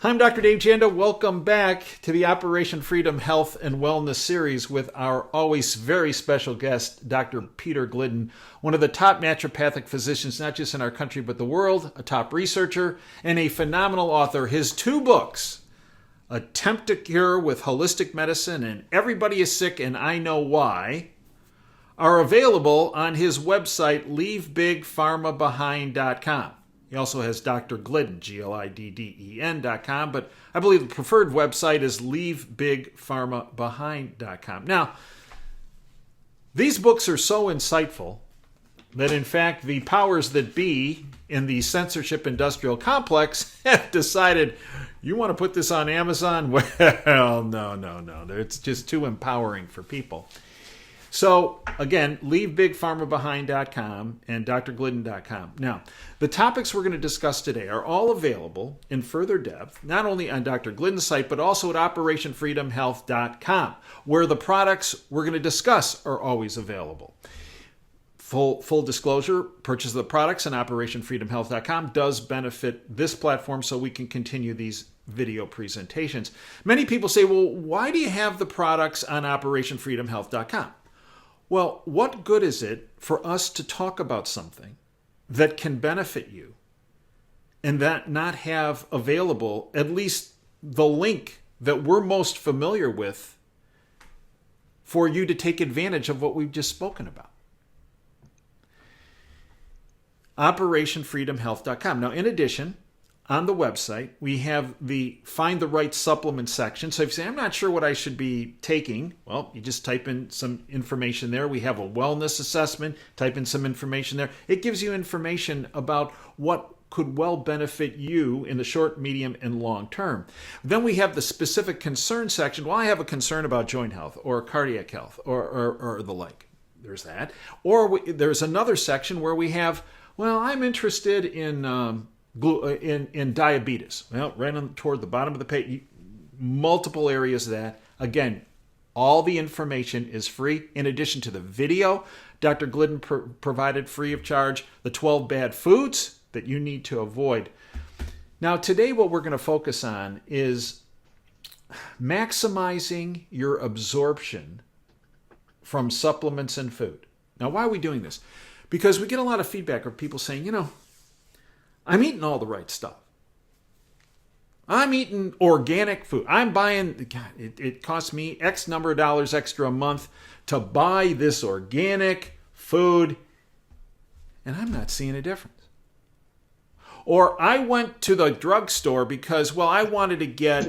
I'm Dr. Dave Janda. Welcome back to the Operation Freedom Health and Wellness series with our always very special guest, Dr. Peter Glidden, one of the top naturopathic physicians, not just in our country, but the world, a top researcher, and a phenomenal author. His two books, Attempt to Cure with Holistic Medicine and Everybody is Sick and I Know Why, are available on his website, leavebigpharmabehind.com. He also has Dr. Glidden, Glidden.com, but I believe the preferred website is leavebigpharmabehind.com. Now, these books are so insightful that, in fact, the powers that be in the censorship industrial complex have decided, you want to put this on Amazon? Well, no. It's just too empowering for people. So, again, leavebigpharmabehind.com and drglidden.com. Now, the topics we're going to discuss today are all available in further depth, not only on Dr. Glidden's site, but also at operationfreedomhealth.com, where the products we're going to discuss are always available. Full disclosure, purchase of the products on operationfreedomhealth.com does benefit this platform so we can continue these video presentations. Many people say, well, why do you have the products on operationfreedomhealth.com? Well, what good is it for us to talk about something that can benefit you and that not have available at least the link that we're most familiar with for you to take advantage of what we've just spoken about? OperationFreedomHealth.com. Now, in addition, on the website, we have the Find the Right Supplement section. So if you say, I'm not sure what I should be taking, well, you just type in some information there. We have a wellness assessment. Type in some information there. It gives you information about what could well benefit you in the short, medium, and long term. Then we have the specific concern section. Well, I have a concern about joint health or cardiac health or the like. There's that. Or there's another section where we have, well, I'm interested in diabetes. Well, right on toward the bottom of the page, multiple areas of that. Again, all the information is free. In addition to the video, Dr. Glidden provided free of charge the 12 bad foods that you need to avoid. Now, today what we're going to focus on is maximizing your absorption from supplements and food. Now, why are we doing this? Because we get a lot of feedback of people saying, I'm eating all the right stuff. I'm eating organic food. I'm buying, it costs me X number of dollars extra a month to buy this organic food, and I'm not seeing a difference. Or I went to the drugstore because, well, I wanted to get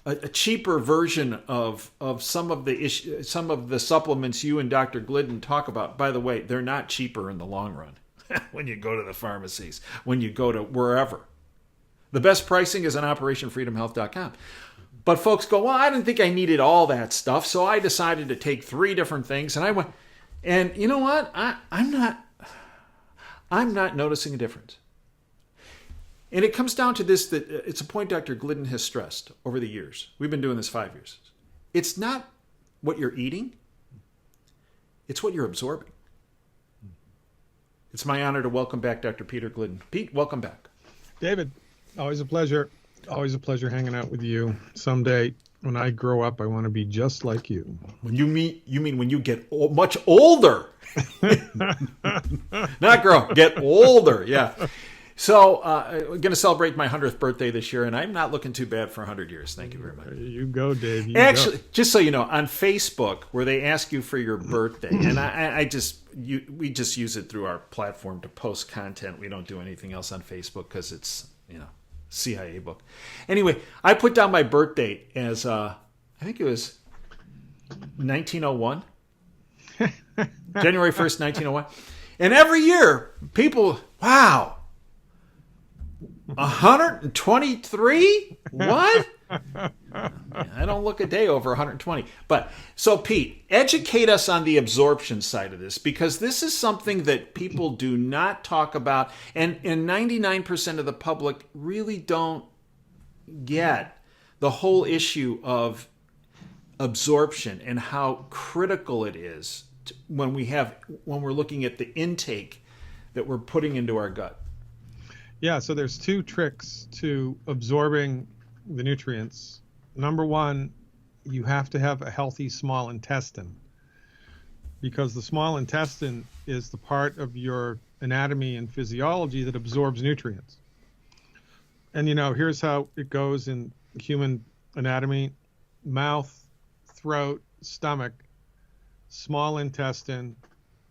a cheaper version of some of the supplements you and Dr. Glidden talk about. By the way, they're not cheaper in the long run. When you go to the pharmacies, when you go to wherever. The best pricing is on operationfreedomhealth.com. But folks go, well, I didn't think I needed all that stuff, so I decided to take 3 different things, and I went, and you know what? I'm not noticing a difference. And it comes down to this, that it's a point Dr. Glidden has stressed over the years. We've been doing this 5 years. It's not what you're eating, it's what you're absorbing. It's my honor to welcome back Dr. Peter Glidden. Pete, welcome back. David, always a pleasure. Always a pleasure hanging out with you. Someday, when I grow up, I want to be just like you. You mean when you get much older? Not grow, get older. Yeah. So we're going to celebrate my 100th birthday this year, and I'm not looking too bad for 100 years. Thank you very much. You go, Dave. Actually, just so you know, on Facebook, where they ask you for your birthday, and we just use it through our platform to post content. We don't do anything else on Facebook because it's, CIA book. Anyway, I put down my birth date as, I think it was 1901. January 1st, 1901. And every year, people, wow, 123? What? I don't look a day over 120. But so, Pete, educate us on the absorption side of this, because this is something that people do not talk about, and 99% of the public really don't get the whole issue of absorption and how critical it is when we're looking at the intake that we're putting into our gut. Yeah, so there's two tricks to absorbing the nutrients. Number one, you have to have a healthy small intestine, because the small intestine is the part of your anatomy and physiology that absorbs nutrients. And here's how it goes in human anatomy: mouth, throat, stomach, small intestine,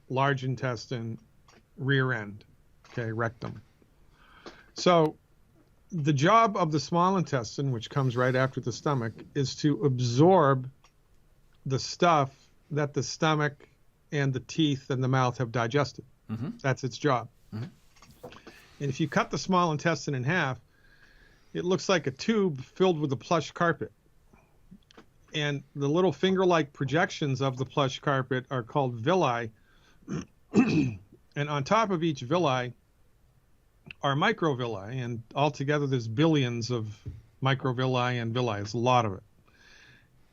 large intestine, rear end, okay, rectum. So the job of the small intestine, which comes right after the stomach, is to absorb the stuff that the stomach and the teeth and the mouth have digested. Mm-hmm. That's its job. Mm-hmm. And if you cut the small intestine in half, it looks like a tube filled with a plush carpet. And the little finger-like projections of the plush carpet are called villi. And on top of each villi are microvilli, and altogether there's billions of microvilli and villi. It's a lot of it.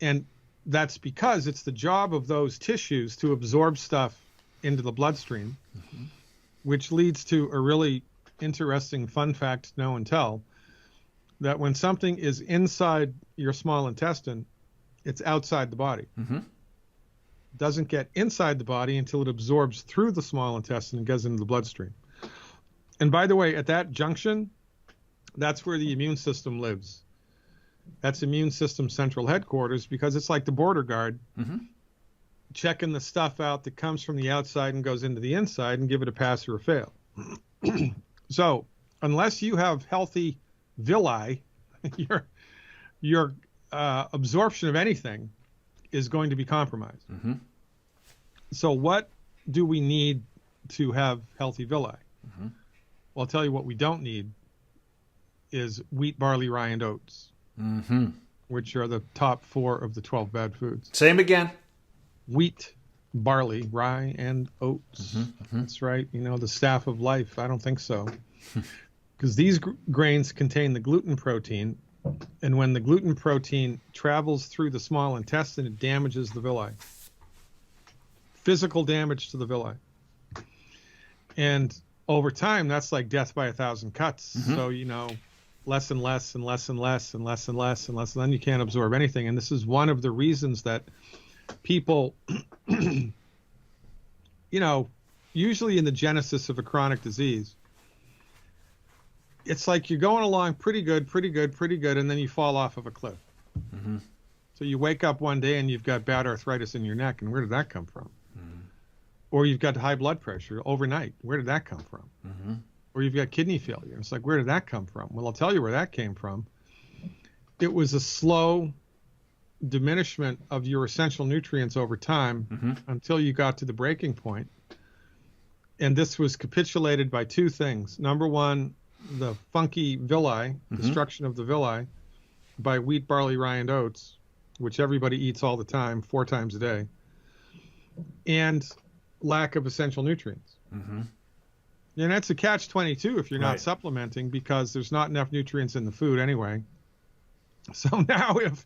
And that's because it's the job of those tissues to absorb stuff into the bloodstream, mm-hmm. which leads to a really interesting fun fact, know and tell, that when something is inside your small intestine, it's outside the body. Mm-hmm. It doesn't get inside the body until it absorbs through the small intestine and goes into the bloodstream. And by the way, at that junction, that's where the immune system lives. That's immune system central headquarters, because it's like the border guard, mm-hmm. checking the stuff out that comes from the outside and goes into the inside and give it a pass or a fail. So unless you have healthy villi, your absorption of anything is going to be compromised. Mm-hmm. So what do we need to have healthy villi? Mm-hmm. Well, I'll tell you what we don't need is wheat, barley, rye, and oats, mm-hmm. which are the top 4 of the 12 bad foods. Same again. Wheat, barley, rye, and oats. Mm-hmm. Mm-hmm. That's right. The staff of life. I don't think so. Because these grains contain the gluten protein, and when the gluten protein travels through the small intestine, it damages the villi. Physical damage to the villi. And over time, that's like death by 1,000 cuts. Mm-hmm. So, less and less and less and less and less and less and less, and then you can't absorb anything. And this is one of the reasons that people, usually in the genesis of a chronic disease, it's like you're going along pretty good, and then you fall off of a cliff. Mm-hmm. So you wake up one day and you've got bad arthritis in your neck, and where did that come from? Mm-hmm. Or you've got high blood pressure overnight. Where did that come from? Mm-hmm. Or you've got kidney failure. It's like, where did that come from? Well, I'll tell you where that came from. It was a slow diminishment of your essential nutrients over time, mm-hmm. until you got to the breaking point. And this was capitulated by 2 things. Number one, the funky villi, mm-hmm. destruction of the villi, by wheat, barley, rye, and oats, which everybody eats all the time, 4 times a day, and lack of essential nutrients. Mm-hmm. And that's a catch-22 if you're not supplementing, because there's not enough nutrients in the food anyway. So now if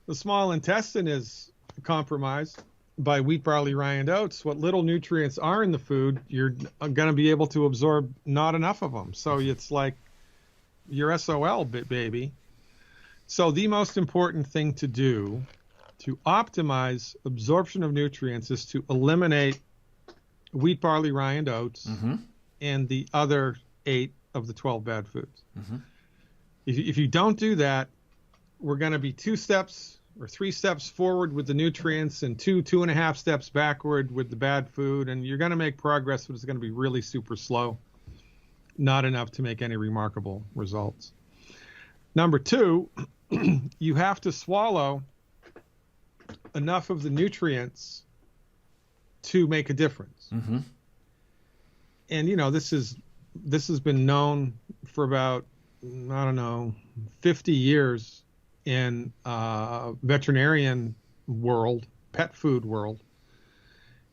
the small intestine is compromised by wheat, barley, rye, and oats, what little nutrients are in the food, you're going to be able to absorb not enough of them. So it's like your SOL, baby. So the most important thing to do to optimize absorption of nutrients is to eliminate wheat, barley, rye, and oats, mm-hmm. and the other 8 of the 12 bad foods. Mm-hmm. If you don't do that, we're going to be 2 steps or 3 steps forward with the nutrients and 2.5 steps backward with the bad food. And you're going to make progress, but it's going to be really super slow. Not enough to make any remarkable results. Number 2, you have to swallow enough of the nutrients to make a difference. Mm-hmm. And, this has been known for about, 50 years in veterinarian world, pet food world,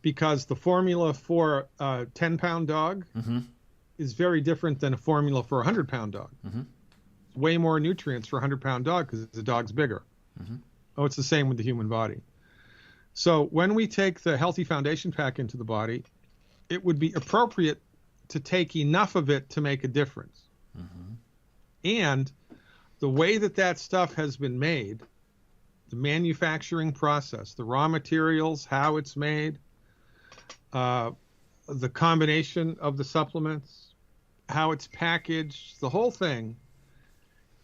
because the formula for a 10-pound dog, mm-hmm. is very different than a formula for a 100-pound dog. Mm-hmm. Way more nutrients for a 100-pound dog because the dog's bigger. Mm-hmm. Oh, it's the same with the human body. So when we take the Healthy Foundation Pack into the body, it would be appropriate to take enough of it to make a difference. And the way that stuff has been made, the manufacturing process, the raw materials, how it's made, the combination of the supplements, how it's packaged, the whole thing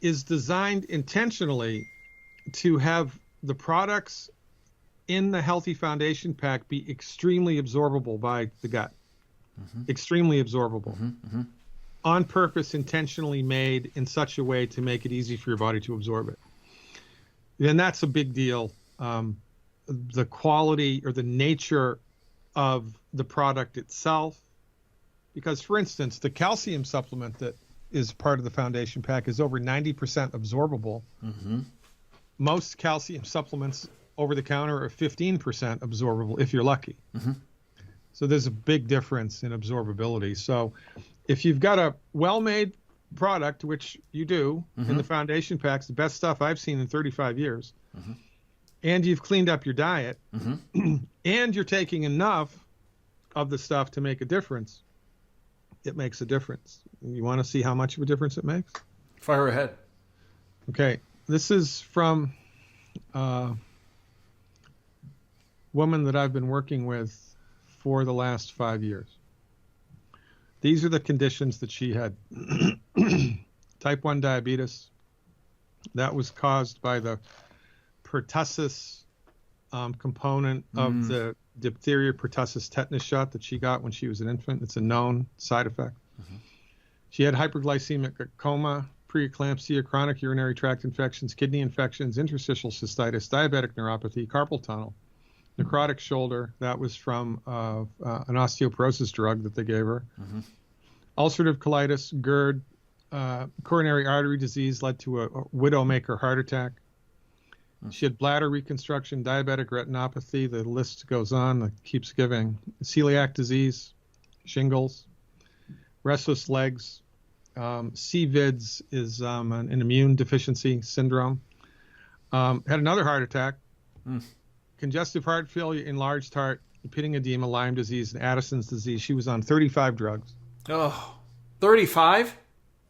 is designed intentionally to have the products in the Healthy Foundation Pack be extremely absorbable by the gut. Extremely absorbable. On purpose, intentionally made in such a way to make it easy for your body to absorb it. And that's a big deal. The quality or the nature of the product itself. Because, for instance, the calcium supplement that is part of the Foundation Pack is over 90% absorbable. Most calcium supplements over the counter are 15% absorbable if you're lucky. So there's a big difference in absorbability. So if you've got a well-made product, which you do in the Foundation Packs, the best stuff I've seen in 35 years, and you've cleaned up your diet, and you're taking enough of the stuff to make a difference, it makes a difference. You want to see how much of a difference it makes? Fire ahead. Okay. This is from a woman that I've been working with for the last 5 years. These are the conditions that she had. Type 1 diabetes. That was caused by the pertussis component of the diphtheria pertussis tetanus shot that she got when she was an infant. It's a known side effect. She had hyperglycemic coma, preeclampsia, chronic urinary tract infections, kidney infections, interstitial cystitis, diabetic neuropathy, carpal tunnel, necrotic shoulder. That was from an osteoporosis drug that they gave her. Ulcerative colitis, GERD, coronary artery disease led to a widowmaker heart attack. She had bladder reconstruction, diabetic retinopathy. The list goes on. It keeps giving. Celiac disease, shingles, restless legs. CVIDS is an immune deficiency syndrome. Had another heart attack. Congestive heart failure, enlarged heart, pitting edema, Lyme disease, and Addison's disease. She was on 35 drugs. Oh, 35?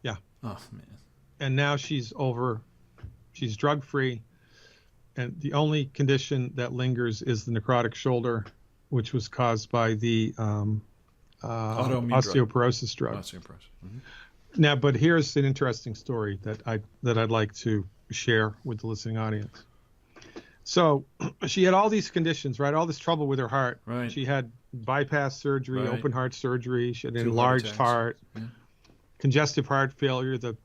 Yeah. Oh, man. And now she's drug-free. And the only condition that lingers is the necrotic shoulder, which was caused by the osteoporosis drug. Osteoporosis. Now, but here's an interesting story that I'd like to share with the listening audience. So she had all these conditions, right? All this trouble with her heart. Right. She had bypass surgery, open heart surgery. She had an 2 enlarged heart, Yeah. congestive heart failure. The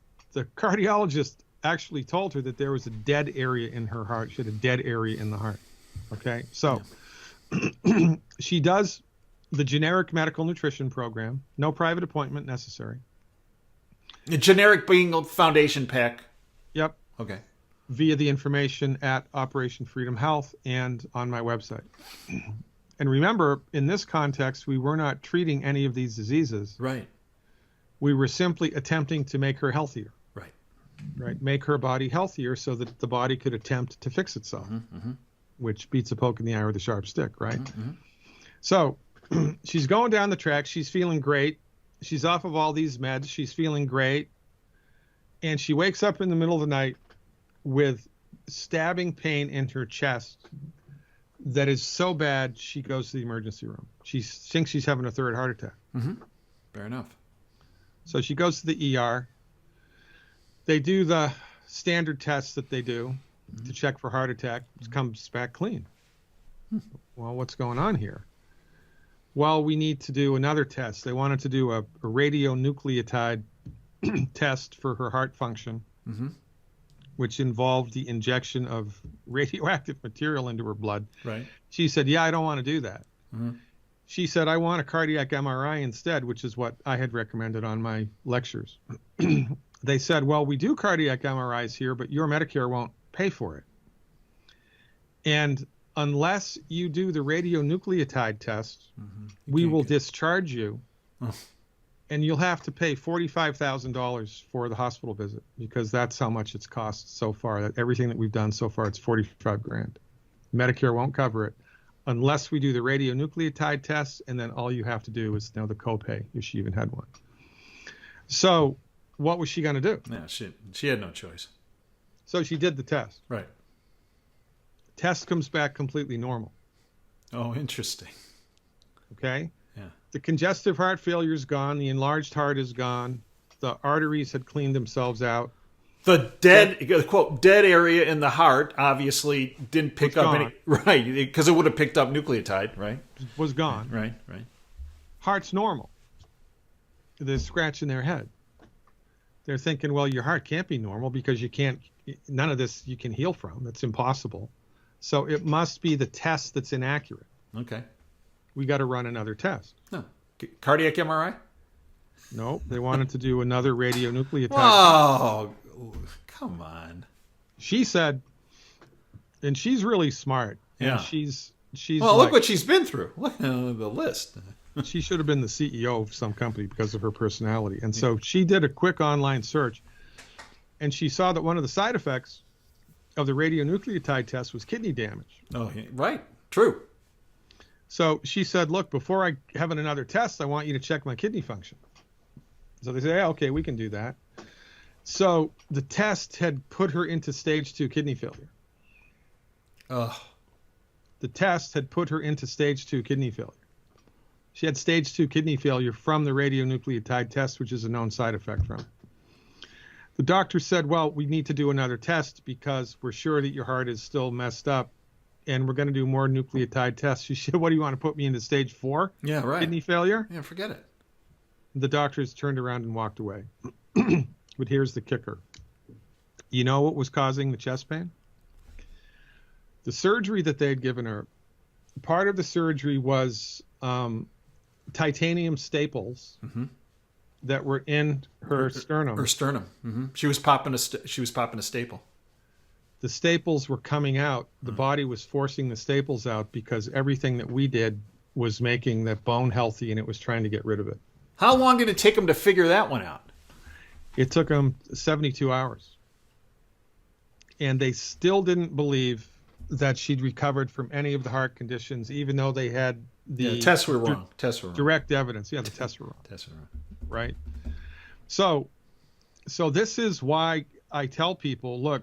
cardiologist actually told her that there was a dead area in her heart. She had a dead area in the heart. Okay. So she does the generic medical nutrition program, no private appointment necessary. The generic being a Foundation Pack. Yep. Okay. Via the information at Operation Freedom Health and on my website. And remember, in this context, we were not treating any of these diseases. Right. We were simply attempting to make her healthier. Right. Make her body healthier so that the body could attempt to fix itself, which beats a poke in the eye with a sharp stick, right? So she's going down the track. She's feeling great. She's off of all these meds. She's feeling great. And she wakes up in the middle of the night with stabbing pain in her chest that is so bad she goes to the emergency room. She thinks she's having a third heart attack. Fair enough. So she goes to the ER. They do the standard tests that they do to check for heart attack. It comes back clean. Well, what's going on here? Well, we need to do another test. They wanted to do a radionucleotide test for her heart function, which involved the injection of radioactive material into her blood. Right. She said, yeah, I don't want to do that. She said, I want a cardiac MRI instead, which is what I had recommended on my lectures. They said, well, we do cardiac MRIs here, but your Medicare won't pay for it. And unless you do the radionucleotide test, we will discharge you. And you'll have to pay $45,000 for the hospital visit because that's how much it's cost so far. Everything that we've done so far, it's $45,000. Medicare won't cover it unless we do the radionucleotide test, and then all you have to do is the copay if she even had one. So what was she going to do? Yeah, she had no choice. So she did the test. Right. Test comes back completely normal. Oh, interesting. Okay? Yeah. The congestive heart failure is gone. The enlarged heart is gone. The arteries had cleaned themselves out. The quote, dead area in the heart obviously didn't pick up any, right, because it would have picked up nucleotide, right? Was gone. Right. Heart's normal. They're scratching their head. They're thinking, well, your heart can't be normal because none of this you can heal from. That's impossible. So it must be the test that's inaccurate. Okay. We got to run another test. No. Cardiac MRI? No, they wanted to do another radionucleotide. Oh, come on. She said, and she's really smart. Yeah. And she's well, look what she's been through. Look at the list. She should have been the CEO of some company because of her personality. And so she did a quick online search, and she saw that one of the side effects of the radionucleotide test was kidney damage. Oh, right. True. So she said, look, before I have another test, I want you to check my kidney function. So they say, yeah, okay, we can do that. So the test had put her into stage 2 kidney failure. Ugh. The test had put her into stage 2 kidney failure. She had stage 2 kidney failure from the radionucleotide test, which is a known side effect from it. The doctor said, well, we need to do another test because we're sure that your heart is still messed up, and we're going to do more nucleotide tests. She said, what do you want to put me into stage 4? Yeah, right. Kidney failure? Yeah, forget it. The doctors turned around and walked away. But here's the kicker. You know what was causing the chest pain? The surgery that they had given her, part of the surgery was titanium staples that were in her sternum. Her sternum. Mm-hmm. She was popping a staple. The staples were coming out. The body was forcing the staples out because everything that we did was making that bone healthy, and it was trying to get rid of it. How long did it take them to figure that one out? It took them 72 hours. And they still didn't believe that she'd recovered from any of the heart conditions, even though they had the tests were wrong. Direct evidence. Yeah, the tests were wrong. Right. So this is why I tell people, look,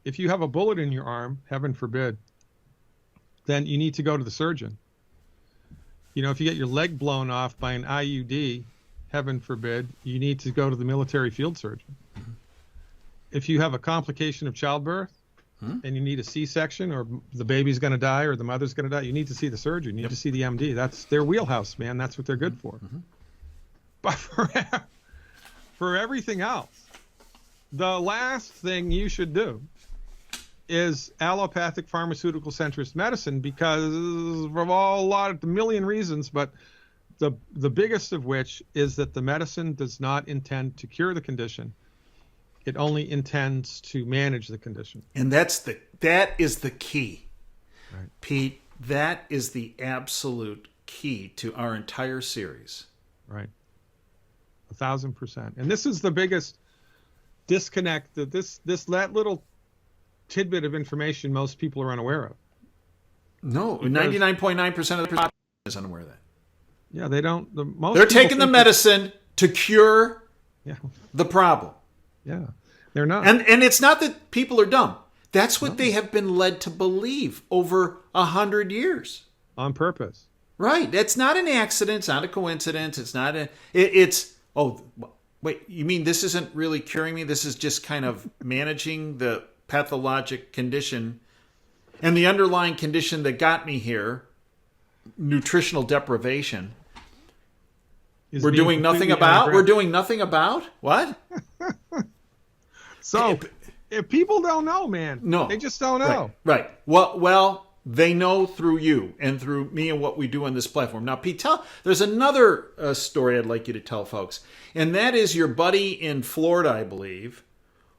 if you have a bullet in your arm, heaven forbid, then you need to go to the surgeon. You know, if you get your leg blown off by an IUD, heaven forbid, you need to go to the military field surgeon. Mm-hmm. If you have a complication of childbirth and you need a C-section, or the baby's going to die or the mother's going to die, you need to see the surgeon. You need to see the MD. That's their wheelhouse, man. That's what they're good for. Mm-hmm. But for everything else, the last thing you should do is allopathic pharmaceutical centrist medicine, because of a million reasons, but the biggest of which is that the medicine does not intend to cure the condition. It only intends to manage the condition. And that is the key. Right. Pete, that is the absolute key to our entire series. Right. 1,000%. And this is the biggest disconnect, that that little tidbit of information most people are unaware of. No, 99.9% of the population is unaware of that. Yeah, they don't. They're taking the medicine to cure the problem. Yeah, they're not. And it's not that people are dumb. That's what they have been led to believe over 100 years. On purpose. Right. It's not an accident. It's not a coincidence. It's not it's, oh, wait, you mean this isn't really curing me? This is just kind of managing the pathologic condition and the underlying condition that got me here, nutritional deprivation. We're doing nothing about what? So if people don't know, man, no, they just don't know. Right. Well, they know through you and through me and what we do on this platform. Now, Pete, there's another story I'd like you to tell folks, and that is your buddy in Florida, I believe,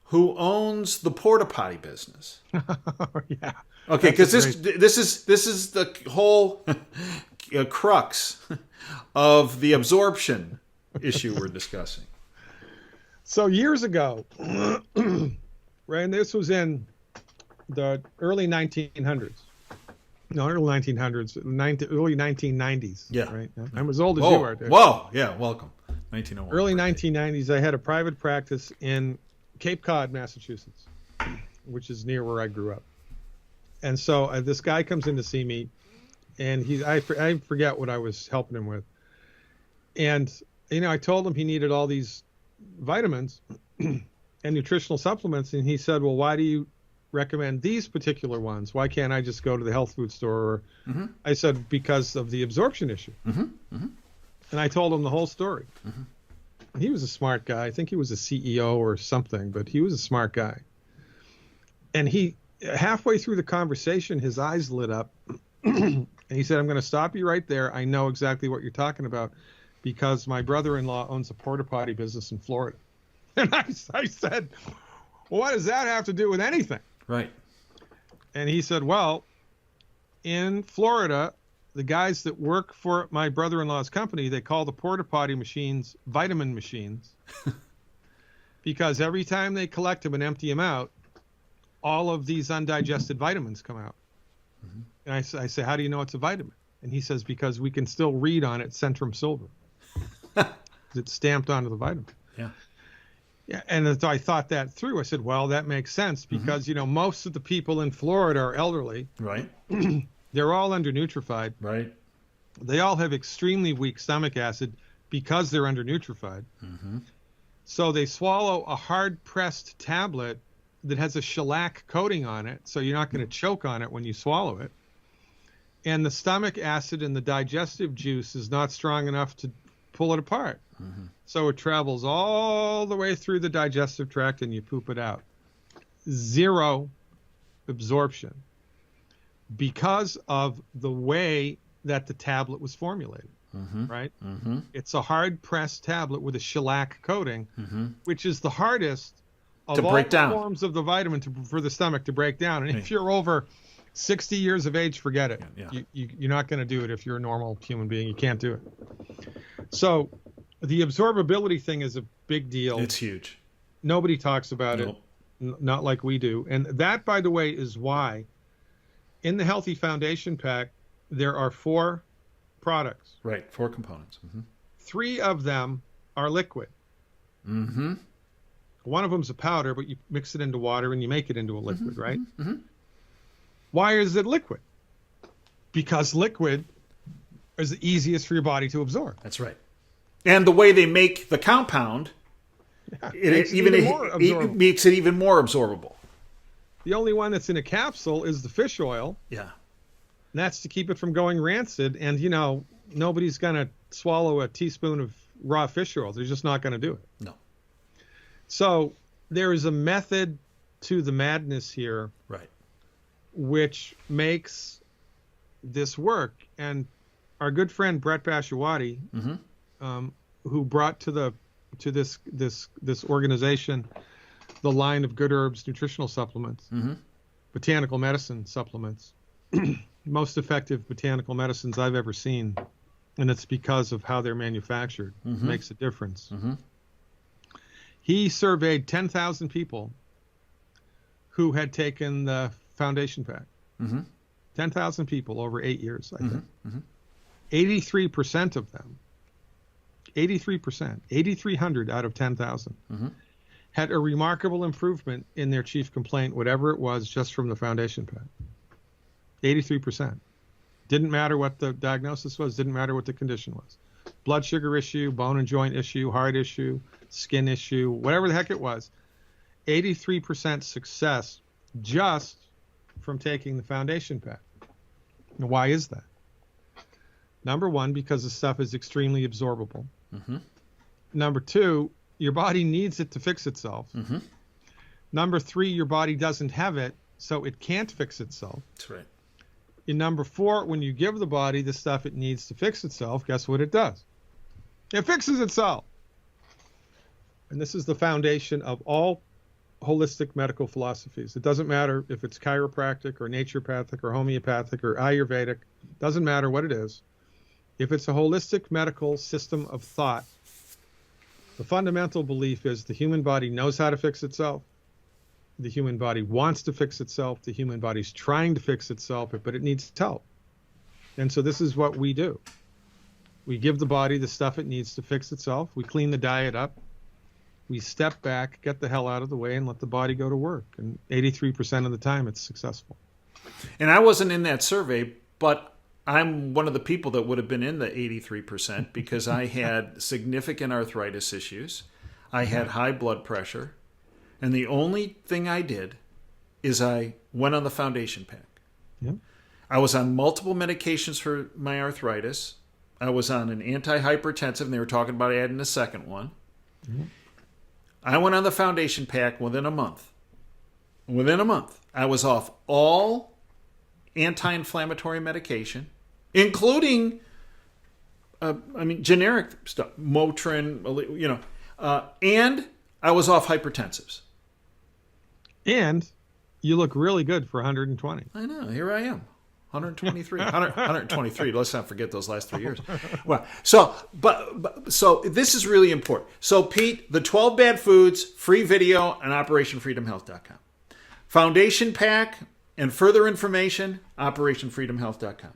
who owns the porta potty business. Yeah. Okay, because this is the whole crux of the absorption issue we're discussing. So years ago, right, and this was in the early 1900s. No, early 1900s, early 1990s. Yeah. Right. I'm as old as you are, dude. Whoa. Yeah. Welcome. 1901. Early 1990s, I had a private practice in Cape Cod, Massachusetts, which is near where I grew up. And so this guy comes in to see me, and I forget what I was helping him with. And, I told him he needed all these vitamins and nutritional supplements. And he said, well, why do you recommend these particular ones? Why can't I just go to the health food store? Mm-hmm. I said, because of the absorption issue. Mm-hmm. Mm-hmm. And I told him the whole story. Mm-hmm. He was a smart guy. I think he was a CEO or something, but he was a smart guy. And he, halfway through the conversation, his eyes lit up. And he said, I'm going to stop you right there. I know exactly what you're talking about because my brother-in-law owns a porta potty business in Florida. And I said, well, what does that have to do with anything? Right. And he said, well, in Florida, the guys that work for my brother-in-law's company, they call the porta potty machines vitamin machines because every time they collect them and empty them out, all of these undigested vitamins come out. Mm-hmm. And I say, how do you know it's a vitamin? And he says, because we can still read on it Centrum Silver. It's stamped onto the vitamin. Yeah. Yeah. And as I thought that through, I said, well, that makes sense because, most of the people in Florida are elderly. Right. They're all undernutrified. Right. They all have extremely weak stomach acid because they're undernutrified. Mm-hmm. So they swallow a hard-pressed tablet that has a shellac coating on it, so you're not going to choke on it when you swallow it. And the stomach acid in the digestive juice is not strong enough to pull it apart. Mm-hmm. So it travels all the way through the digestive tract and you poop it out. Zero absorption because of the way that the tablet was formulated, right? Mm-hmm. It's a hard-pressed tablet with a shellac coating, which is the hardest of all the forms of the vitamin for the stomach to break down. And if you're over 60 years of age, forget it. Yeah. You're not going to do it if you're a normal human being. You can't do it. So the absorbability thing is a big deal. It's huge. Nobody talks about it, not like we do. And that, by the way, is why in the Healthy Foundation Pack, there are 4 products. Right, 4 components. Mm-hmm. 3 of them are liquid. Mm-hmm. One of them's a powder, but you mix it into water and you make it into a liquid, right? Mm-hmm. Why is it liquid? Because liquid is the easiest for your body to absorb. That's right. And the way they make the compound, it makes it even more absorbable. The only one that's in a capsule is the fish oil. Yeah. And that's to keep it from going rancid. And, nobody's going to swallow a teaspoon of raw fish oil. They're just not going to do it. No. So there is a method to the madness here. Right. Which makes this work. And our good friend Brett Bashawati, who brought to this organization the line of Good Herbs nutritional supplements, botanical medicine supplements, most effective botanical medicines I've ever seen, and it's because of how they're manufactured. It makes a difference. He surveyed 10,000 people who had taken the Foundation Pack. 10,000 people over 8 years, I think. 83% of them, 8,300 out of 10,000, had a remarkable improvement in their chief complaint, whatever it was, just from the Foundation Pack. 83%. Didn't matter what the diagnosis was, didn't matter what the condition was. Blood sugar issue, bone and joint issue, heart issue, skin issue, whatever the heck it was. 83% success just from taking the Foundation Pack. Now, why is that? Number one, because the stuff is extremely absorbable. Number two, your body needs it to fix itself. Number three, your body doesn't have it, so it can't fix itself. That's right. And number four, when you give the body the stuff it needs to fix itself, guess what it does? It fixes itself. And this is the foundation of all holistic medical philosophies. It doesn't matter if it's chiropractic or naturopathic or homeopathic or Ayurvedic. Doesn't matter what it is. If it's a holistic medical system of thought, the fundamental belief is the human body knows how to fix itself. The human body wants to fix itself. The human body's trying to fix itself, but it needs help. And so this is what we do. We give the body the stuff it needs to fix itself. We clean the diet up. We step back, get the hell out of the way, and let the body go to work. And 83% of the time, it's successful. And I wasn't in that survey, but I'm one of the people that would have been in the 83% because I had significant arthritis issues. I had high blood pressure. And the only thing I did is I went on the foundation pack. Yeah. I was on multiple medications for my arthritis. I was on an antihypertensive, and they were talking about adding a second one. Mm-hmm. I went on the foundation pack within a month. Within a month, I was off all anti-inflammatory medication, including, generic stuff, Motrin, and I was off hypertensives. And you look really good for 120. I know. Here I am. 123. Let's not forget those last 3 years. Well, so this is really important. So, Pete, the 12 bad foods, free video on OperationFreedomHealth.com. Foundation pack and further information, OperationFreedomHealth.com.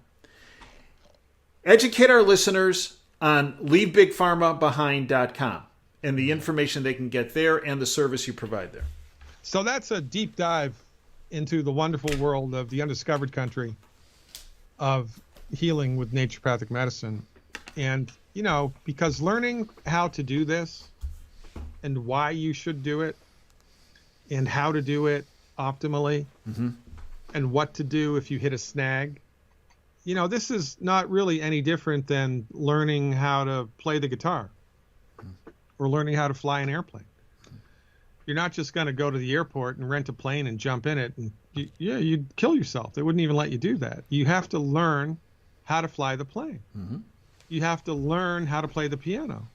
Educate our listeners on LeaveBigPharmaBehind.com and the information they can get there and the service you provide there. So that's a deep dive into the wonderful world of the undiscovered country of healing with naturopathic medicine. And, because learning how to do this and why you should do it and how to do it optimally and what to do if you hit a snag, this is not really any different than learning how to play the guitar or learning how to fly an airplane. You're not just going to go to the airport and rent a plane and jump in it. And you'd kill yourself. They wouldn't even let you do that. You have to learn how to fly the plane. Mm-hmm. You have to learn how to play the piano.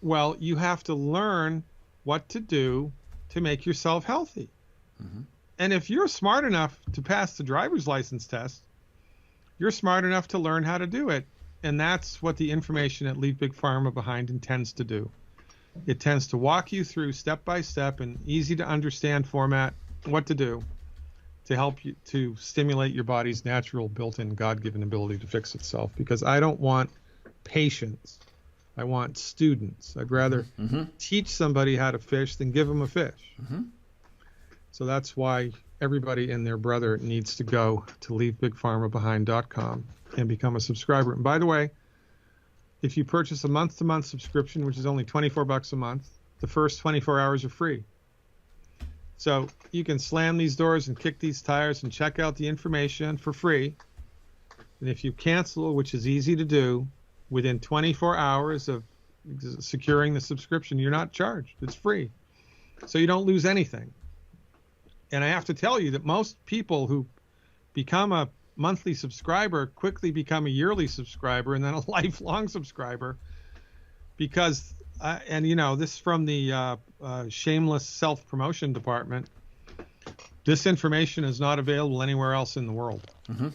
Well, you have to learn what to do to make yourself healthy. Mm-hmm. And if you're smart enough to pass the driver's license test, you're smart enough to learn how to do it. And that's what the information at Leave Big Pharma Behind intends to do. It tends to walk you through step by step in easy to understand format what to do to help you to stimulate your body's natural built-in God-given ability to fix itself. Because I don't want patients. I want students. I'd rather teach somebody how to fish than give them a fish. Mm-hmm. So that's why everybody and their brother needs to go to leavebigpharmabehind.com and become a subscriber. And by the way, if you purchase a month-to-month subscription, which is only $24 a month, the first 24 hours are free. So you can slam these doors and kick these tires and check out the information for free. And if you cancel, which is easy to do, within 24 hours of securing the subscription, you're not charged. It's free. So you don't lose anything. And I have to tell you that most people who become a monthly subscriber quickly become a yearly subscriber and then a lifelong subscriber because this is from the shameless self-promotion department. This information is not available anywhere else in the world. Mm-hmm.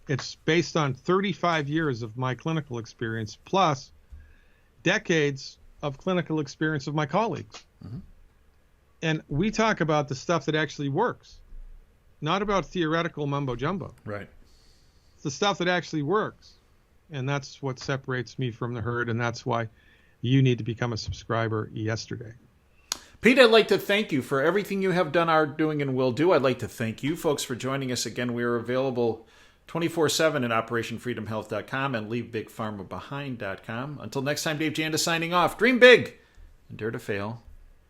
It's based on 35 years of my clinical experience plus decades of clinical experience of my colleagues. Mm-hmm. And we talk about the stuff that actually works. Not about theoretical mumbo jumbo. Right. It's the stuff that actually works. And that's what separates me from the herd. And that's why you need to become a subscriber yesterday. Pete, I'd like to thank you for everything you have done, are doing, and will do. I'd like to thank you folks for joining us again. We are available 24/7 at OperationFreedomHealth.com and LeaveBigPharmaBehind.com. Until next time, Dave Janda signing off. Dream big and dare to fail.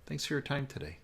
Thanks for your time today.